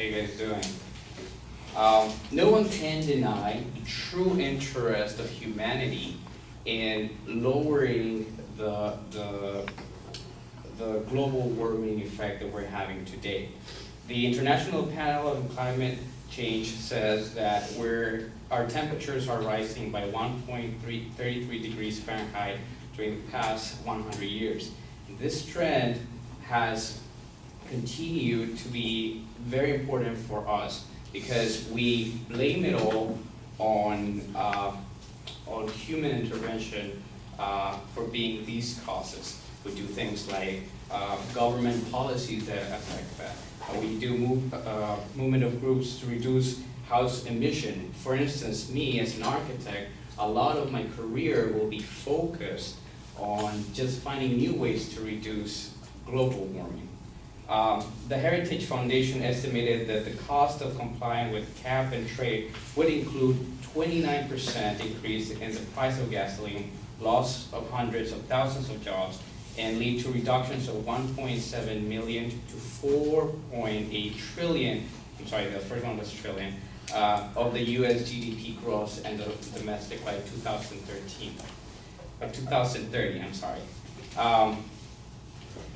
you guys doing? No one can deny the true interest of humanity in lowering the global warming effect that we're having today. The International Panel on Climate Change says that our temperatures are rising by 1.33 degrees Fahrenheit during the past 100 years. This trend has continued to be very important for us because we blame it all on human intervention for being these causes. We do things like government policies that affect that. We do movement of groups to reduce house emission. For instance, me as an architect, a lot of my career will be focused on just finding new ways to reduce global warming. The Heritage Foundation estimated that the cost of complying with cap and trade would include 29% increase in the price of gasoline, loss of hundreds of thousands of jobs, and lead to reductions of 1.7 million to 4.8 trillion, I'm sorry, the first one was trillion, of the US GDP growth and the domestic by 2030, I'm sorry.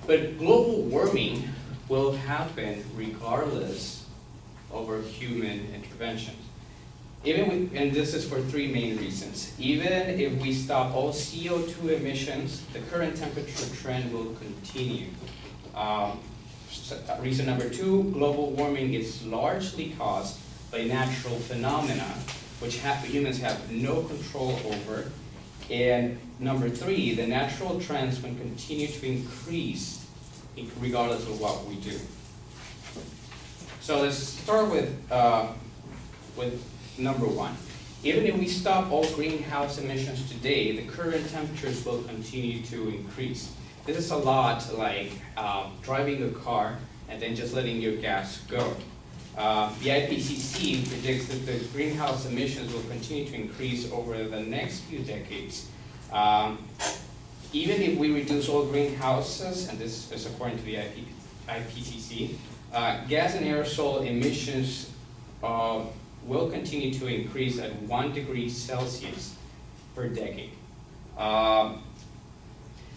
But global warming will happen regardless of our human intervention. And this is for three main reasons. Even if we stop all CO2 emissions, the current temperature trend will continue. Reason number two, global warming is largely caused by natural phenomena, which humans have no control over. And number three, the natural trends will continue to increase regardless of what we do. So let's start with number one. Even if we stop all greenhouse emissions today, the current temperatures will continue to increase. This is a lot like driving a car and then just letting your gas go. The IPCC predicts that the greenhouse emissions will continue to increase over the next few decades. Even if we reduce all greenhouses, and this is according to the IPCC, gas and aerosol emissions will continue to increase at 1 degree Celsius per decade. Now,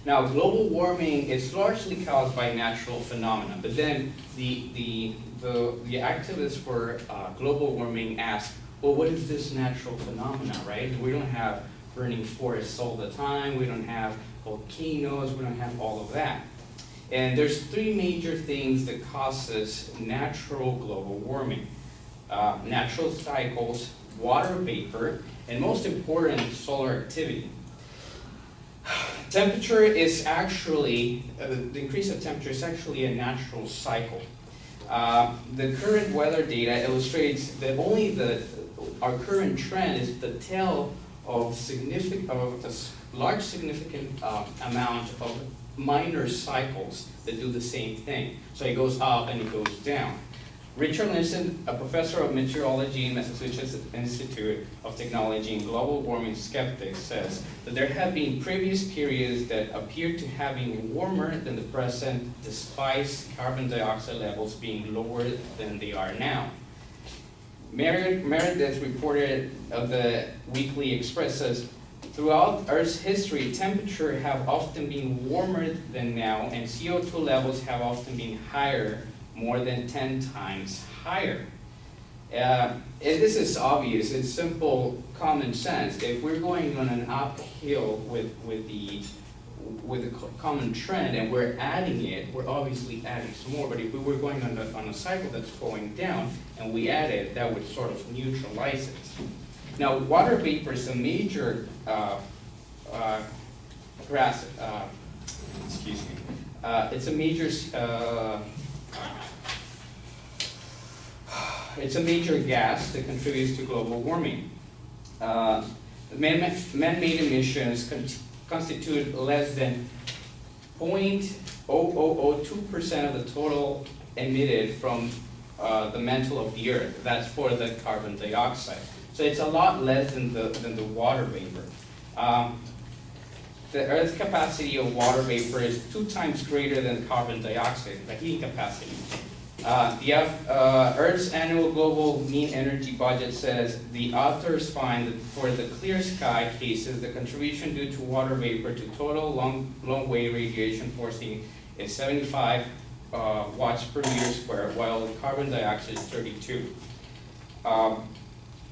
global warming is largely caused by natural phenomena, but then the activists for global warming ask, well, what is this natural phenomena, right? We don't have burning forests all the time, we don't have volcanoes, we don't have all of that. And there's three major things that causes natural global warming. Natural cycles, water vapor, and most important, solar activity. Temperature is actually, the increase of temperature is actually a natural cycle. The current weather data illustrates that our current trend is the tail of a large significant amount of minor cycles that do the same thing. So it goes up and it goes down. Richard Linson, a professor of meteorology in Massachusetts Institute of Technology and global warming skeptic, says that there have been previous periods that appear to have been warmer than the present, despite carbon dioxide levels being lower than they are now. Meredith reported of the Weekly Express says, throughout Earth's history, temperatures have often been warmer than now, and CO2 levels have often been higher, more than 10 times higher. And this is obvious, it's simple common sense. If we're going on an uphill with the common trend and we're adding it, we're obviously adding some more, but if we were going on a cycle that's going down and we add it, that would sort of neutralize it. Now, water vapor is a major it's a major gas that contributes to global warming. Man-made emissions constitute less than 0.0002% of the total emitted from the mantle of the Earth. That's for the carbon dioxide. So it's a lot less than the water vapor. The Earth's capacity of water vapor is 2 times greater than carbon dioxide, the heating capacity. Earth's annual global mean energy budget says the authors find that for the clear sky cases, the contribution due to water vapor to total long-wave radiation forcing is 75 watts per meter square, while carbon dioxide is 32.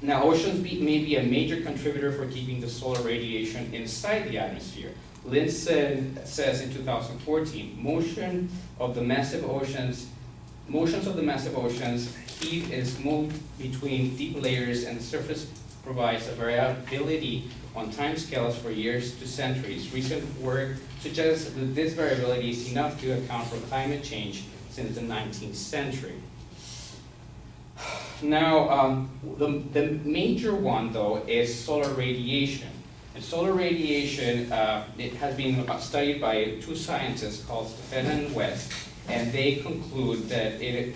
Now, oceans may be a major contributor for keeping the solar radiation inside the atmosphere. Lynn says in 2014, motions of the massive oceans, heat is moved between deep layers, and the surface provides a variability on timescales for years to centuries. Recent work suggests that this variability is enough to account for climate change since the 19th century. Now, the major one, though, is solar radiation. And solar radiation, it has been studied by two scientists called Stephen and West, and they conclude that it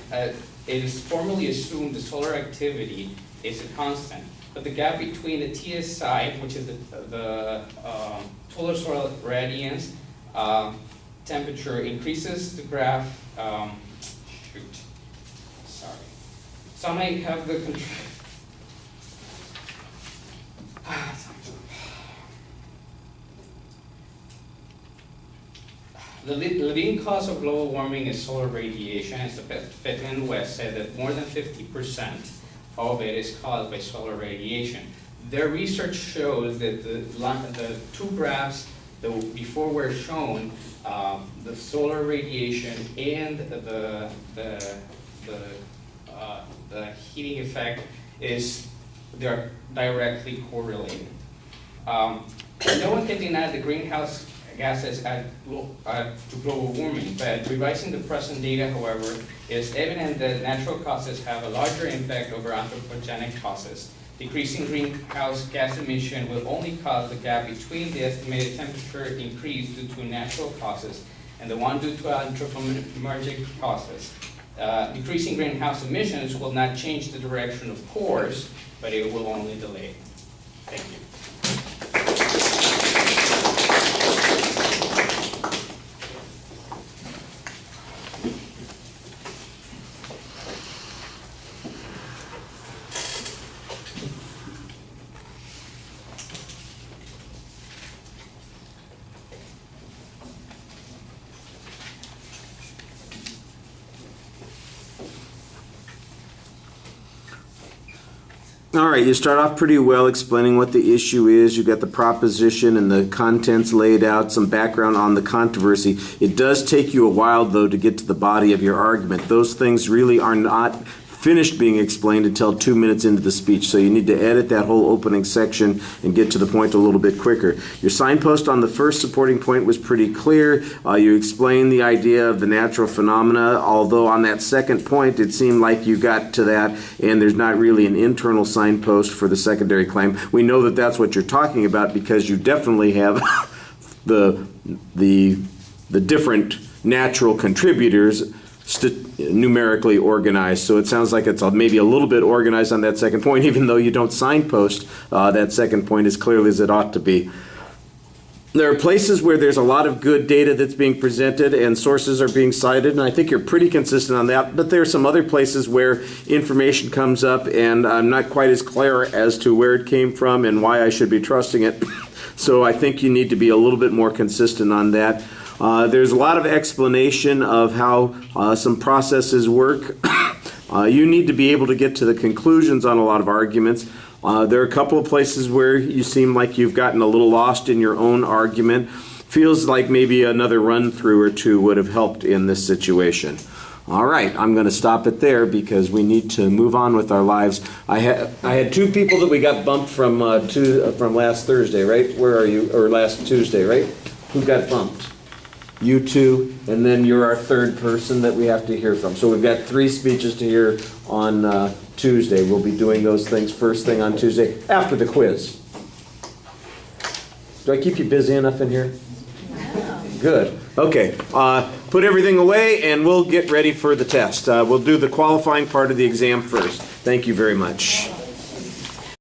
is formally assumed the solar activity is a constant, but the gap between the TSI, which is the total solar radiance temperature, increases the graph. So I might have the control. The leading cause of global warming is solar radiation, as Fitton and West said that more than 50% of it is caused by solar radiation. Their research shows that the two graphs that before were shown, the solar radiation and the heating effect they're directly correlated. No one can deny the greenhouse gases add to global warming, but revising the present data, however, it is evident that natural causes have a larger impact over anthropogenic causes. Decreasing greenhouse gas emission will only cause the gap between the estimated temperature increase due to natural causes and the one due to anthropogenic causes. Decreasing greenhouse emissions will not change the direction of course, but it will only delay. Thank you. All right, you start off pretty well explaining what the issue is. You got the proposition and the contents laid out, some background on the controversy. It does take you a while, though, to get to the body of your argument. Those things really are not finished being explained until 2 minutes into the speech, so you need to edit that whole opening section and get to the point a little bit quicker. Your signpost on the first supporting point was pretty clear. You explained the idea of the natural phenomena, although on that second point it seemed like you got to that and there's not really an internal signpost for the secondary claim. We know that that's what you're talking about because you definitely have the different natural contributors numerically organized. So it sounds like it's maybe a little bit organized on that second point, even though you don't signpost that second point as clearly as it ought to be. There are places where there's a lot of good data that's being presented and sources are being cited, and I think you're pretty consistent on that, but there are some other places where information comes up and I'm not quite as clear as to where it came from and why I should be trusting it. So I think you need to be a little bit more consistent on that. There's a lot of explanation of how some processes work. You need to be able to get to the conclusions on a lot of arguments. There are a couple of places where you seem like you've gotten a little lost in your own argument. Feels like maybe another run-through or two would have helped in this situation. All right, I'm going to stop it there because we need to move on with our lives. I had two people that we got bumped from last Thursday, right? Where are you? Or last Tuesday, right? Who got bumped? You two, and then you're our third person that we have to hear from. So we've got 3 speeches to hear on Tuesday. We'll be doing those things first thing on Tuesday after the quiz. Do I keep you busy enough in here? No. Good. Okay. Put everything away and we'll get ready for the test. We'll do the qualifying part of the exam first. Thank you very much.